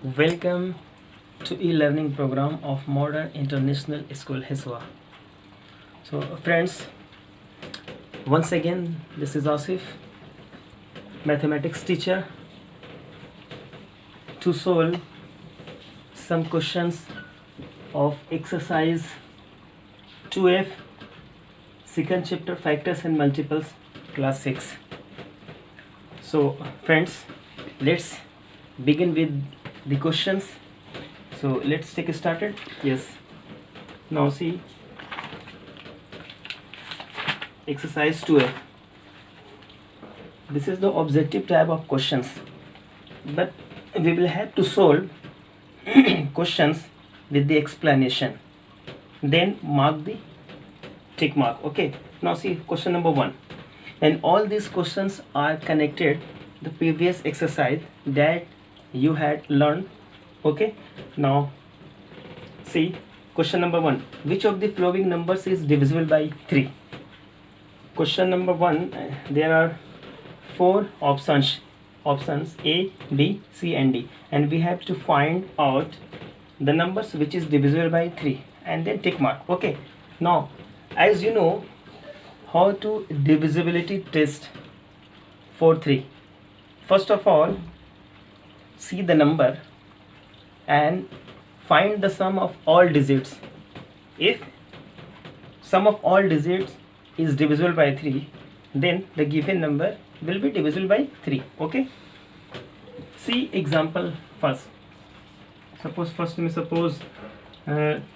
Welcome to e-learning program of Modern International School Hiswa. So friends, once again this is Asif, mathematics teacher, to solve some questions of exercise 2F second chapter factors and multiples class 6. So friends, let's begin with the questions. So let's take it started. Yes, now see exercise 2F. This is the objective type of questions, but we will have to solve questions with the explanation, then mark the tick mark. Okay, now see question number 1, and all these questions are connected the previous exercise that you had learned. Okay, now see question number 1, which of the following numbers is divisible by 3? Question number 1, there are 4 options A, B, C and D, and we have to find out the numbers which is divisible by 3 and then tick mark. Okay, now as you know how to divisibility test for 3, first of all see the number and find the sum of all digits. If sum of all digits is divisible by 3, then the given number will be divisible by 3. Okay, see example first. Suppose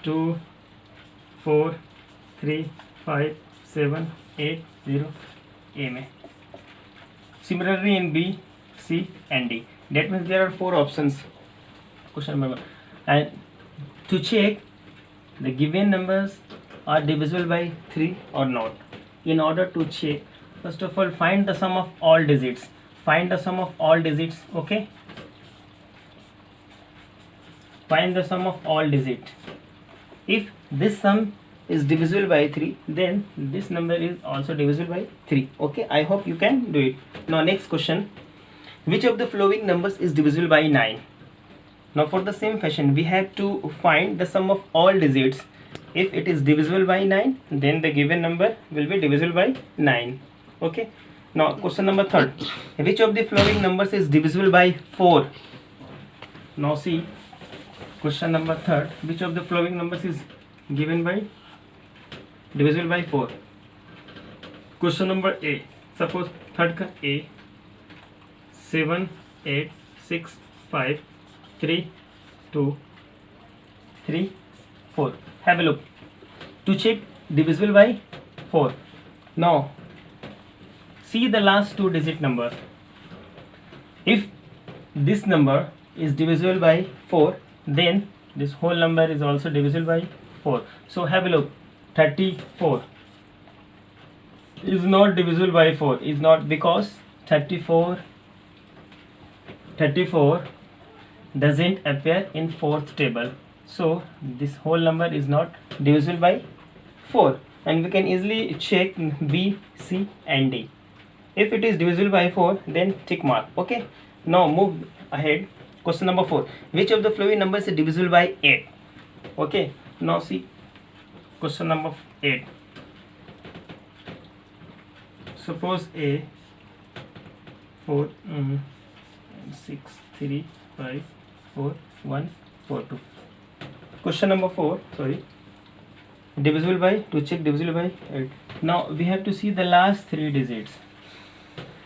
2 4 3 5 7 8 0 A में. Similarly in B, C and D. That means there are 4 options. Question number 1, and to check the given numbers are divisible by 3 or not. In order to check, first of all find the sum of all digits. Find the sum of all digits. Okay, find the sum of all digits. If this sum is divisible by 3, then this number is also divisible by 3. Okay, I hope you can do it. Now next question, which of the following numbers is divisible by 9? Now for the same fashion we have to find the sum of all digits. If it is divisible by 9, then the given number will be divisible by 9. Okay, now question number 3, which of the following numbers is divisible by 4? Now see question number 3, which of the following numbers is given by divisible by 4? Question number A, suppose third का A 7 8 6 5 3 2 3 4. Have a look to check divisible by 4. Now see the last 2 digit number. If this number is divisible by 4, then this whole number is also divisible by 4. So have a look, 34 is not divisible by 4. Is not, because 34 doesn't appear in 4th table. So this whole number is not divisible by 4, and we can easily check B, C and D. If it is divisible by 4, then tick mark. Okay, now move ahead. Question number 4, which of the following numbers is divisible by 8? Okay, now see question number 8. Suppose A 4 6 3 5 4 1 4 2. Question number 4, sorry, divisible by, to check divisible by 8. Now we have to see the last 3 digits,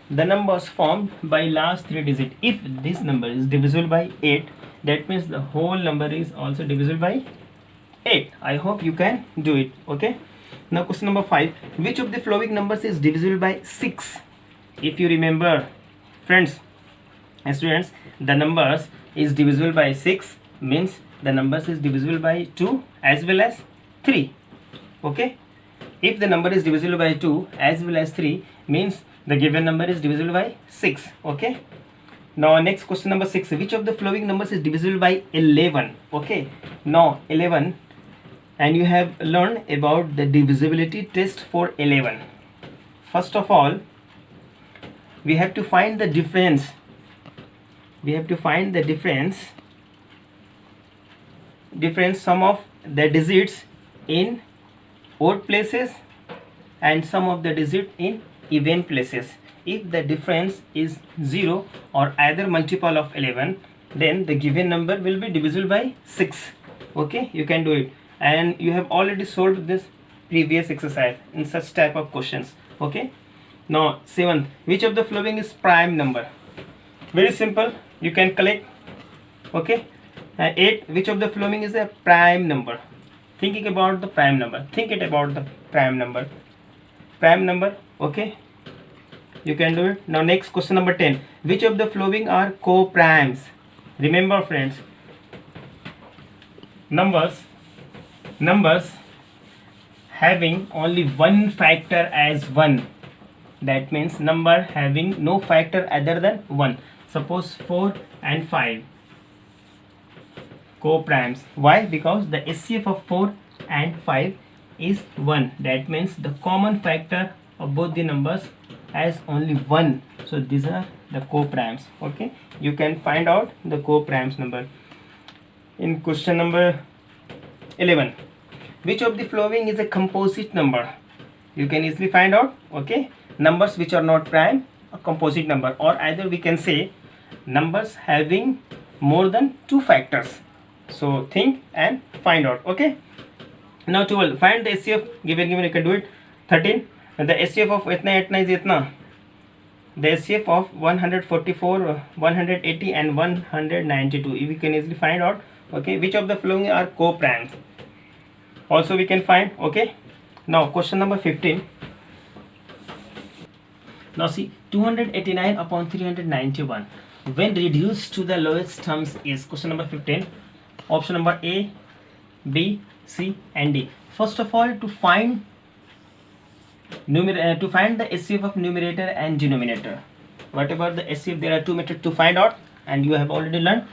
the numbers formed by last 3 digits. If this number is divisible by 8, that means the whole number is also divisible by 8. I hope you can do it. Okay, now question number 5, which of the following numbers is divisible by 6? If you remember friends and students, the numbers is divisible by 6 means the numbers is divisible by 2 as well as 3. Okay, if the number is divisible by 2 as well as 3, means the given number is divisible by 6. Okay, now next question number 6, which of the following numbers is divisible by 11? Okay, now 11, and you have learned about the divisibility test for 11. First of all we have to find the difference. difference sum of the digits in odd places and sum of the digit in even places. If the difference is 0 or either multiple of 11, then the given number will be divisible by 6. Okay, you can do it, and you have already solved this previous exercise in such type of questions. Okay, now 7th, which of the following is prime number? Very simple, you can collect. Okay, 8, which of the following is a prime number? Thinking about the prime number, think it about the prime number. Okay, you can do it. Now next, question number 10, which of the following are co-primes? Remember friends, numbers having only one factor as 1, that means number having no factor other than 1. Suppose 4 and 5, co-primes. Why? Because the HCF of 4 and 5 is 1, that means the common factor of both the numbers has only 1, so these are the co-primes. Okay, you can find out the co-primes number. In question number 11, which of the following is a composite number? You can easily find out. Okay, numbers which are not prime, a composite number, or either we can say numbers having more than 2 factors. So think and find out. Okay, now 12, find the HCF. Given you can do it. 13, the HCF of itna is itna. The HCF of 144, 180 and 192, we can easily find out. Okay, which of the following are co-primes? Also we can find. Okay, now question number 15. Now see, 289 upon 391 when reduced to the lowest terms is, question number 15. Option number A, B, C and D. First of all, to find the HCF of numerator and denominator. Whatever the HCF, there are 2 methods to find out, and you have already learned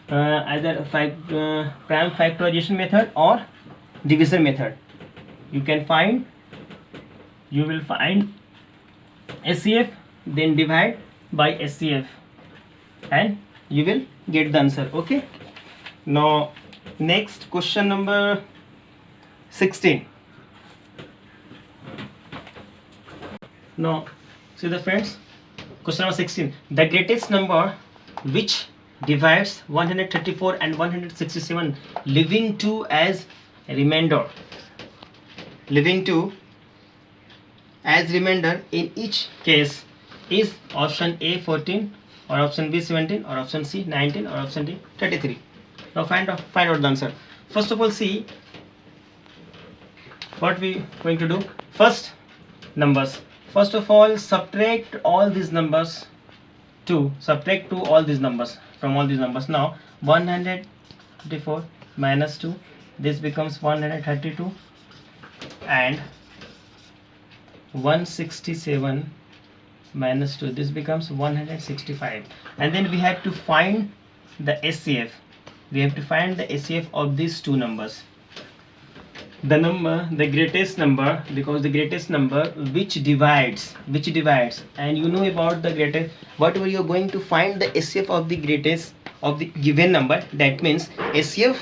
either prime factorization method or division method. You will find HCF, then divide by HCF, and you will get the answer. Okay, now next, question number 16. Now see the friends, question number 16, the greatest number which divides 134 and 167 leaving 2 as remainder, in each case is option A 14 or option B 17 or option C 19 or option D 33. Now find out the answer. First of all, see what we going to do. First, numbers. First of all, subtract all these numbers from all these numbers. Now 134 minus 2, this becomes 132, and 167 minus 2, this becomes 165. And then we have to find the HCF. Of these two numbers. The greatest number, because the greatest number which divides, and you know about the greatest, whatever you are going to find the HCF of the greatest of the given number, that means HCF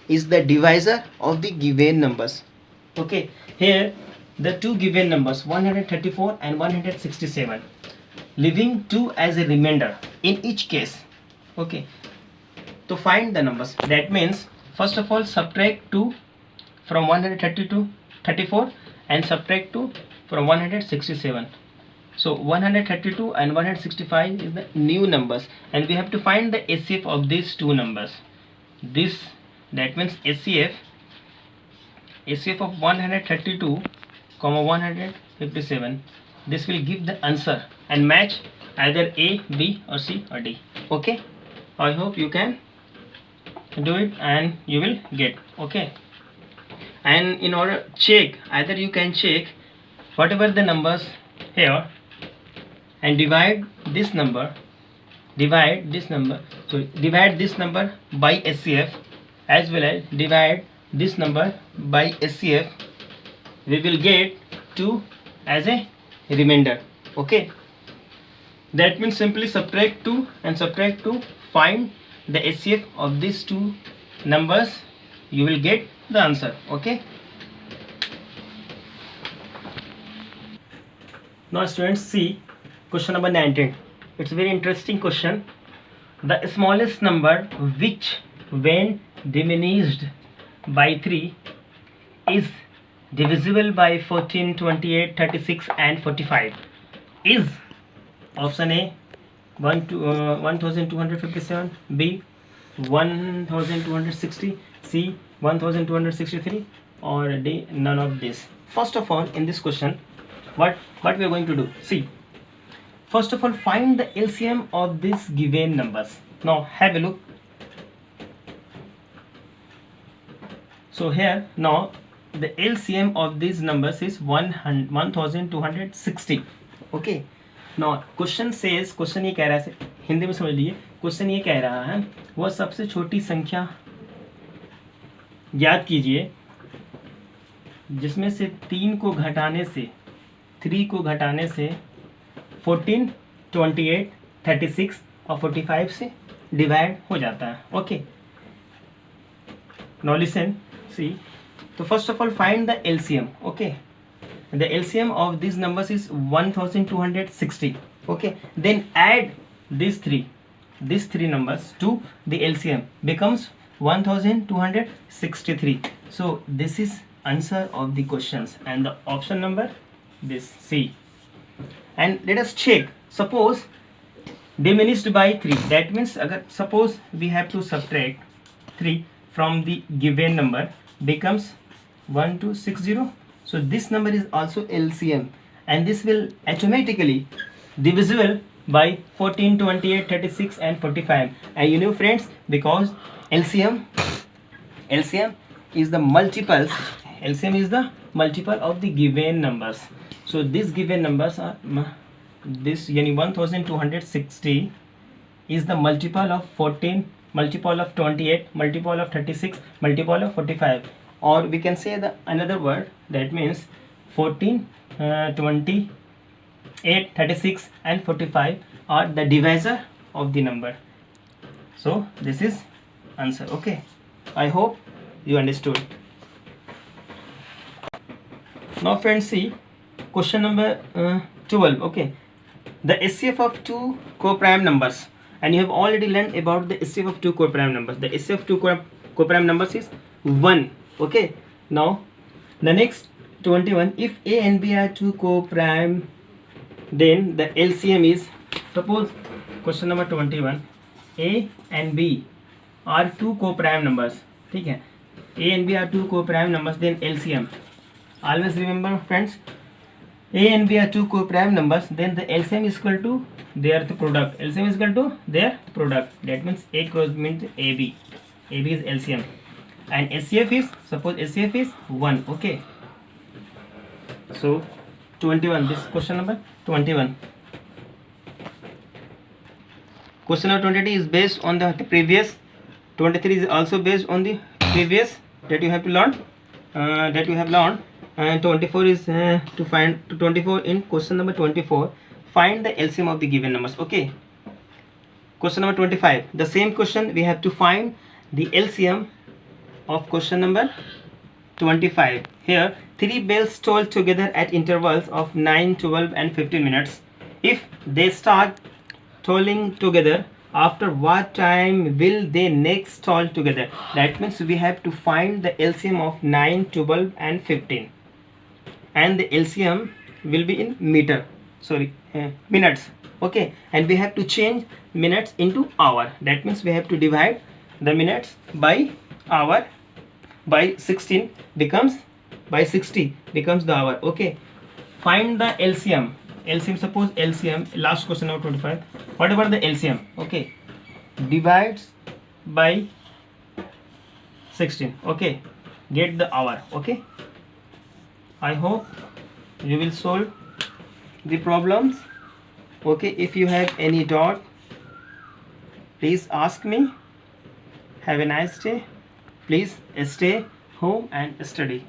is the divisor of the given numbers. Okay, here the two given numbers 134 and 167, leaving 2 as a remainder in each case. Okay, to find the numbers, that means first of all subtract 2 from 134 and subtract 2 from 167. So 132 and 165 is the new numbers, and we have to find the HCF of these two numbers. That means HCF of 132 comma 157. This will give the answer and match either A, B or C or D. Okay, I hope you can do it and you will get. Okay, and in order check, either you can check whatever the numbers here and divide this number by HCF, as well as divide this number by HCF, we will get 2 as a remainder. Okay, that means simply subtract 2 and subtract 2, find the HCF of these two numbers you will get the answer. Okay. Now students, see question number 19. It's a very interesting question. The smallest number which when diminished by 3 is divisible by 14, 28, 36 and 45 is option A 1257, B 1260, C 1263, or D none of this. First of all, in this question, what we are going to do, see, first of all, find the LCM of these given numbers. Now have a look. So here now the LCM of these numbers is 1260. Okay. Now question says, question ये कह रहा है, हिंदी में समझ लीजिए, question ये कह रहा है वह सबसे छोटी संख्या याद कीजिए जिसमें से 3 को घटाने से 14, 28, 36 और 45 से डिवाइड हो जाता है. ओके. नाउ लिसन, सी. तो first of all find the LCM. Okay. The LCM of these numbers is 1260. Okay. Then add these three numbers to the LCM becomes 1263. So this is answer of the questions and the option number this C. And let us check. Suppose diminished by 3. That means agar suppose we have to subtract 3 from the given number becomes 1260. So this number is also LCM and this will automatically divisible by 14, 28, 36 and 45. And you know friends, because LCM is the multiples, LCM is the multiple of the given numbers. So these given numbers are this yani 1260 is the multiple of 14, multiple of 28, multiple of 36, multiple of 45. Or we can say the another word, that means 14, 28, 36 and 45 are the divisor of the number. So this is answer. Okay, I hope you understood. Now friends, see question number 12. Okay, the SCF of two co-prime numbers, and you have already learned about the SCF of two co-prime numbers. The SCF of two co-prime numbers is 1. Okay. Now the next 21, if A and B are two co-prime, then the LCM is, suppose question number 21, A and B are two co-prime numbers. ठीक है, A and B are two co-prime numbers, then LCM. Always remember friends, A and B are two co-prime numbers, then the LCM is equal to their product. LCM is equal to their product. That means A cross means AB. AB is LCM. And SCF is, suppose SCF is 1. Okay. So 21, this is question number 21. Question number 22 is based on the previous. 23 is also based on the previous that you have to learn, and 24 is to find 24 in question number 24. Find the LCM of the given numbers. Okay. Question number 25. The same question, we have to find the LCM of question number 25. Here 3 bells toll together at intervals of 9, 12 and 15 minutes. If they start tolling together, after what time will they next toll together? That means we have to find the LCM of 9, 12 and 15, and the LCM will be in minutes. Okay, and we have to change minutes into hour. That means we have to divide the minutes by hour by 16 becomes by 60 becomes the hour. Okay, find the LCM. Suppose LCM, last question number 25. Whatever the LCM, okay, divides by 16. Okay, get the hour. Okay, I hope you will solve the problems. Okay, if you have any doubt, please ask me. Have a nice day. Please stay home and study.